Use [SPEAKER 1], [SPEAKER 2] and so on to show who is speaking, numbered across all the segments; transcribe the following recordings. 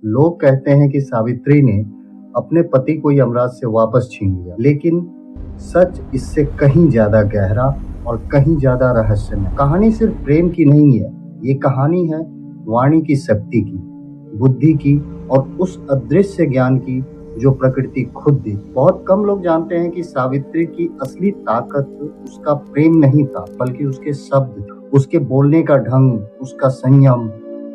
[SPEAKER 1] लोग कहते हैं कि सावित्री ने अपने पति को यमराज से वापस छीन लिया, लेकिन सच इससे कहीं ज्यादा गहरा और कहीं ज्यादा रहस्यमय। कहानी सिर्फ प्रेम की नहीं है, ये कहानी है वाणी की शक्ति की, बुद्धि की और उस अदृश्य ज्ञान की जो प्रकृति खुद दी। बहुत कम लोग जानते हैं कि सावित्री की असली ताकत उसका प्रेम नहीं था, बल्कि उसके शब्द, उसके बोलने का ढंग, उसका संयम।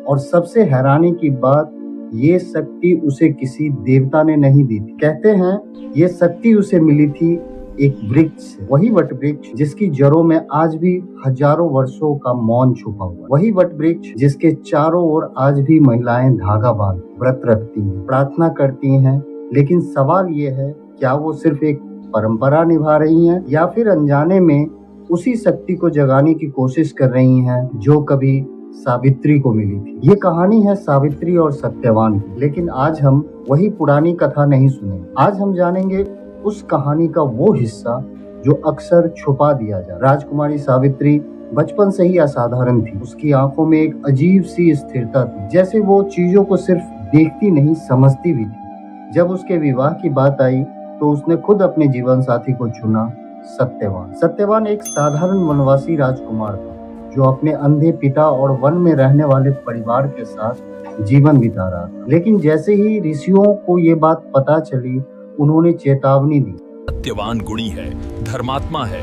[SPEAKER 1] और सबसे हैरानी की बात, ये शक्ति उसे किसी देवता ने नहीं दी थी। कहते हैं ये शक्ति उसे मिली थी एक वृक्ष से, वही वट वृक्ष जिसकी जड़ों में आज भी हजारों वर्षों का मौन छुपा हुआ, वही वट वृक्ष जिसके चारों ओर आज भी महिलाएं धागा बांध व्रत रखती हैं, प्रार्थना करती हैं। लेकिन सवाल ये है, क्या वो सिर्फ एक परंपरा निभा रही हैं या फिर अनजाने में उसी शक्ति को जगाने की कोशिश कर रही हैं जो कभी सावित्री को मिली थी। ये कहानी है सावित्री और सत्यवान की, लेकिन आज हम वही पुरानी कथा नहीं सुनेंगे। आज हम जानेंगे उस कहानी का वो हिस्सा जो अक्सर छुपा दिया जाए। राजकुमारी सावित्री बचपन से ही असाधारण थी। उसकी आंखों में एक अजीब सी स्थिरता थी, जैसे वो चीजों को सिर्फ देखती नहीं समझती भी थी। जब उसके विवाह की बात आई तो उसने खुद अपने जीवन साथी को चुना, सत्यवान। सत्यवान एक साधारण वनवासी राजकुमार था जो अपने अंधे पिता और वन में रहने वाले परिवार के साथ जीवन बिता रहा था। लेकिन जैसे ही ऋषियों को ये बात पता चली, उन्होंने चेतावनी दी।
[SPEAKER 2] सत्यवान गुणी है, धर्मात्मा है,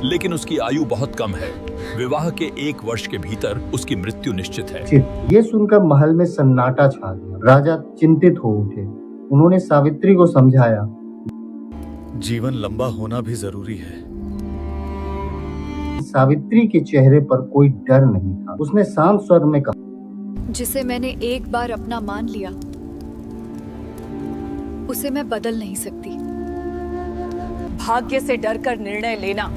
[SPEAKER 2] लेकिन उसकी आयु बहुत कम है। विवाह के 1 वर्ष के भीतर उसकी मृत्यु निश्चित है।
[SPEAKER 1] ये सुनकर महल में सन्नाटा छा गया। राजा चिंतित हो उठे। उन्होंने सावित्री को समझाया,
[SPEAKER 3] जीवन लंबा होना भी जरूरी है।
[SPEAKER 1] सावित्री के चेहरे पर कोई डर नहीं था। उसने शांत स्वर में कहा,
[SPEAKER 4] जिसे मैंने एक बार अपना मान लिया, उसे मैं बदल नहीं सकती। भाग्य से डरकर निर्णय लेना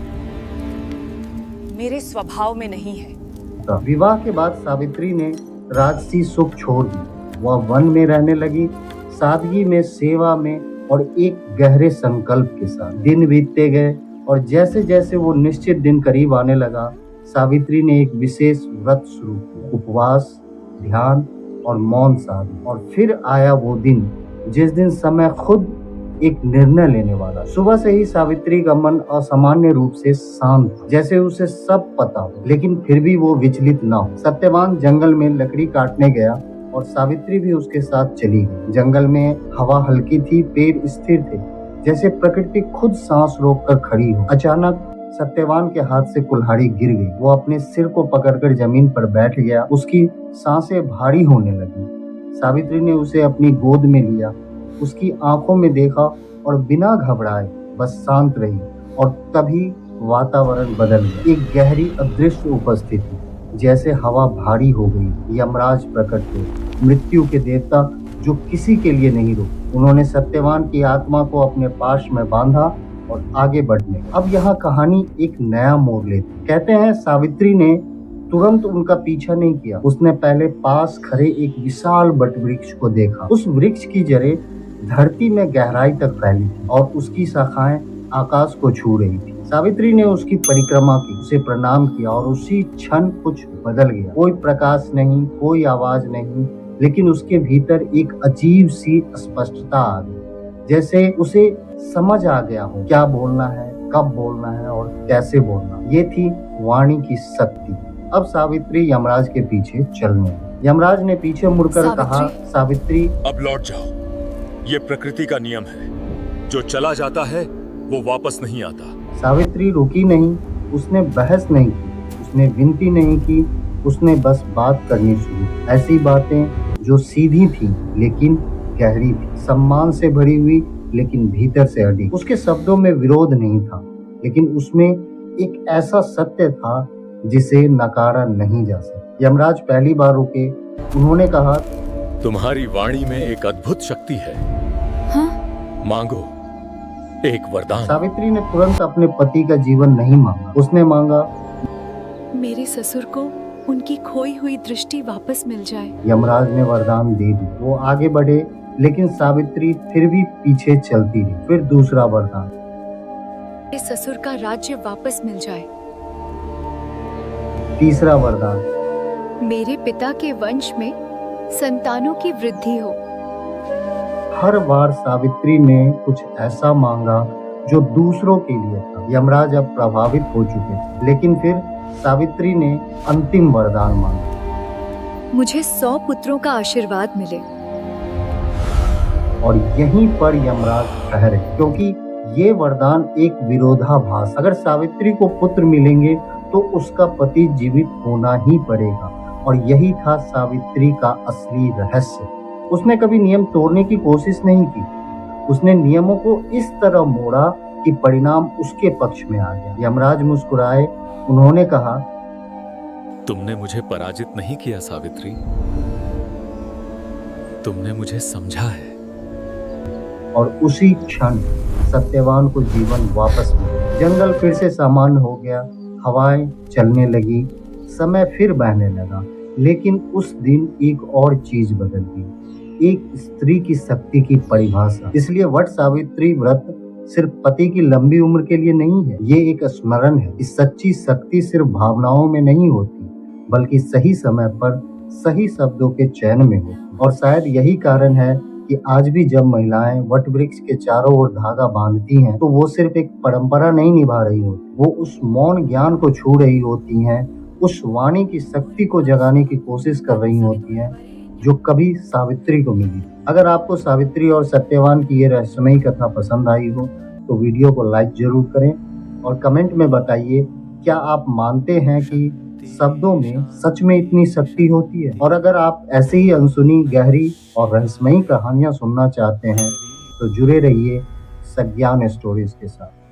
[SPEAKER 4] मेरे स्वभाव में नहीं है।
[SPEAKER 1] विवाह के बाद सावित्री ने राजसी सुख छोड़ दी। वह वन में रहने लगी, सादगी में, सेवा में और एक गहरे संकल्प के साथ। दिन बीतते गए और जैसे जैसे वो निश्चित दिन करीब आने लगा, सावित्री ने एक विशेष व्रत शुरू किया। उपवास, ध्यान और मौन साधना। और फिर आया वो दिन जिस दिन समय खुद एक निर्णय लेने वाला। सुबह से ही सावित्री का मन असामान्य रूप से शांत था, जैसे उसे सब पता हो, लेकिन फिर भी वो विचलित न हो। सत्यवान जंगल में लकड़ी काटने गया और सावित्री भी उसके साथ चली गई। जंगल में हवा हल्की थी, पेड़ स्थिर थे, जैसे प्रकृति खुद सांस रोककर खड़ी हो। अचानक सत्यवान के हाथ से कुल्हाड़ी गिर गई। वो अपने सिर को पकड़कर जमीन पर बैठ गया। उसकी सांसें भारी होने लगी। सावित्री ने उसे अपनी गोद में लिया, उसकी आंखों में देखा और बिना घबराए बस शांत रही। और तभी वातावरण बदल गया। एक गहरी अदृश्य उपस्थिति, जैसे हवा भारी हो गई। यमराज प्रकट हुए, मृत्यु के देवता जो किसी के लिए नहीं रुके। उन्होंने सत्यवान की आत्मा को अपने पाश में बांधा और आगे बढ़ने। अब यहाँ कहानी एक नया मोड़ लेती। कहते हैं सावित्री ने तुरंत उनका पीछा नहीं किया। उसने पहले पास खड़े एक विशाल वट वृक्ष को देखा। उस वृक्ष की जड़ें धरती में गहराई तक फैली थी और उसकी शाखाएं आकाश को छू रही थी। सावित्री ने उसकी परिक्रमा की, उसे प्रणाम किया और उसी क्षण कुछ बदल गया। कोई प्रकाश नहीं, कोई आवाज नहीं, लेकिन उसके भीतर एक अजीब सी स्पष्टता आ गई, जैसे उसे समझ आ गया हो क्या बोलना है, कब बोलना है और कैसे बोलना। ये थी वाणी की शक्ति। अब सावित्री यमराज के पीछे चलने लगी। यमराज ने पीछे मुड़कर कहा, सावित्री
[SPEAKER 3] अब लौट जाओ। ये प्रकृति का नियम है, जो चला जाता है वो वापस नहीं आता।
[SPEAKER 1] सावित्री रुकी नहीं, उसने बहस नहीं की, उसने विनती नहीं की, उसने बस बात करनी शुरू की। ऐसी बातें जो सीधी थी लेकिन गहरी थी, सम्मान से भरी हुई लेकिन भीतर से अड़ी। उसके शब्दों में विरोध नहीं था, लेकिन उसमें एक ऐसा सत्य था जिसे नकारा नहीं जा सकता। यमराज पहली बार रुके। उन्होंने कहा,
[SPEAKER 3] तुम्हारी वाणी में एक अद्भुत शक्ति है।
[SPEAKER 4] हाँ?
[SPEAKER 3] मांगो एक वरदान।
[SPEAKER 1] सावित्री ने तुरंत अपने पति का जीवन नहीं मांगा। उसने मांगा,
[SPEAKER 4] मेरे ससुर को उनकी खोई हुई दृष्टि वापस मिल जाए।
[SPEAKER 1] यमराज ने वरदान दे दी। वो आगे बढ़े, लेकिन सावित्री फिर भी पीछे चलती रही। फिर दूसरा वरदान,
[SPEAKER 4] मेरे ससुर का राज्य वापस मिल जाए।
[SPEAKER 1] तीसरा वरदान,
[SPEAKER 4] मेरे पिता के वंश में संतानों की वृद्धि हो।
[SPEAKER 1] हर बार सावित्री ने कुछ ऐसा मांगा जो दूसरों के लिए था। यमराज अब प्रभावित हो चुके थे, लेकिन फिर सावित्री ने अंतिम वरदान मांगा।
[SPEAKER 4] मुझे 100 पुत्रों का आशीर्वाद मिले।
[SPEAKER 1] और यहीं पर यमराज ठहरे, क्योंकि ये वरदान एक विरोधाभास। अगर सावित्री को पुत्र मिलेंगे तो उसका पति जीवित होना ही पड़ेगा, और यही था सावित्री का असली रहस्य। उसने कभी नियम तोड़ने की कोशिश नहीं की। उसने नियमों को इस तरह मोड़ा कि परिणाम उसके पक्ष में आ गया। यमराज मुस्कुराए, उन्होंने कहा,
[SPEAKER 3] तुमने मुझे पराजित नहीं किया सावित्री, तुमने मुझे समझा है।
[SPEAKER 1] और उसी क्षण सत्यवान को जीवन वापस मिला। जंगल फिर से सामान्य हो गया, हवाएं चलने लगी, समय फिर बहने लगा। लेकिन उस दिन एक और चीज बदल गई, एक स्त्री की शक्ति की परिभाषा। इसलिए वट सावित्री व्रत सिर्फ पति की लंबी उम्र के लिए नहीं है, ये एक स्मरण है कि सच्ची शक्ति सिर्फ भावनाओं में नहीं होती, बल्कि सही समय पर सही शब्दों के चयन में होती। और शायद यही कारण है कि आज भी जब महिलाएं वट वृक्ष के चारों ओर धागा बांधती हैं, तो वो सिर्फ एक परंपरा नहीं निभा रही होती, वो उस मौन ज्ञान को छू रही होती हैं, उस वाणी की शक्ति को जगाने की कोशिश कर रही होती हैं जो कभी सावित्री को मिली। अगर आपको सावित्री और सत्यवान की ये रहस्यमयी कथा पसंद आई हो तो वीडियो को लाइक जरूर करें और कमेंट में बताइए, क्या आप मानते हैं कि शब्दों में सच में इतनी शक्ति होती है? और अगर आप ऐसे ही अनसुनी, गहरी और रहस्यमयी कहानियां सुनना चाहते हैं तो जुड़े रहिए सज्ञान स्टोरीज के साथ।